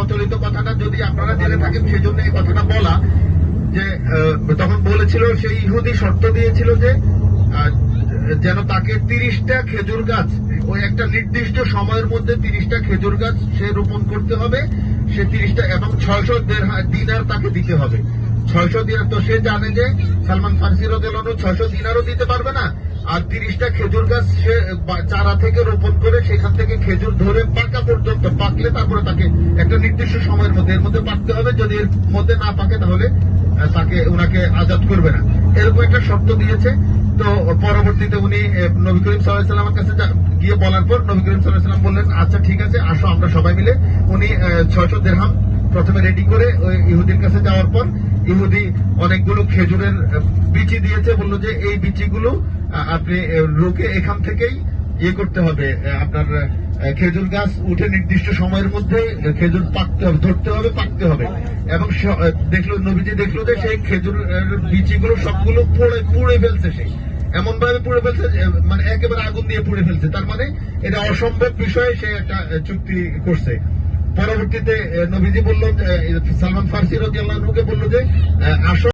প্রচলিত কথাটা যদি আপনারা জেনে থাকেন সেজন্য এই কথাটা বলা, যে তখন বলেছিল সেই ইহুদি শর্ত দিয়েছিল যে যেন তাকে 30টা খেজুর গাছ, ওই একটা নির্দিষ্ট সময়ের মধ্যে 30টা খেজুর গাছ সে রোপণ করতে হবে, সে 30টা, এবং 600 দিনার তাকে দিতে হবে। 600 দিনার, তো সে জানে যে সালমান ফার্সি রাদিয়াল্লাহু আনহু 600 দিনারও দিতে পারবে না, আর 30টা খেজুর গাছ সে চারা থেকে রোপণ করে সেখান থেকে খেজুর ধরে পাকা পর্যন্ত, পাকলে তারপরে তাকে একটা নির্দিষ্ট সময়ের মধ্যে, এর মধ্যে পাকতে হবে, যদি এর মধ্যে না পাকে তাহলে উনাকে আজাদ করবে না, এরকম একটা শর্ত দিয়েছে। তো পরবর্তীতে উনি নবী করিম সাল্লাল্লাহু আলাইহি ওয়াসাল্লামের কাছে গিয়ে বলার পর নবী করিম সাল্লাল্লাহু আলাইহি ওয়াসাল্লাম বললেন, আচ্ছা ঠিক আছে, আসো আমরা সবাই মিলে। উনি 600 দিরহাম প্রথমে রেডি করে ওই ইহুদির কাছে যাওয়ার পর ইহুদি অনেকগুলো খেজুরের বিচি দিয়েছে, বললো যে এই বিচিগুলো আপনি রোকে এখান থেকেই ইয়ে করতে হবে, আপনার খেজুর গাছ উঠে নির্দিষ্ট সময়ের মধ্যে খেজুর পাকতে হবে, ধরতে হবে, পাকতে হবে। এবং দেখলো, নবীজি দেখলো যে সেই খেজুর বিচিগুলো সবগুলো পুড়ে ফেলছে, সে এমন ভাবে পুড়ে ফেলছে, মানে একেবারে আগুন দিয়ে পুড়ে ফেলছে। তার মানে এটা অসম্ভব বিষয়ে সে একটা চুক্তি করছে। পরবর্তীতে নবীজি বলল, সালমান ফার্সি রাদিয়াল্লাহু আনহুকে বলল যে আসো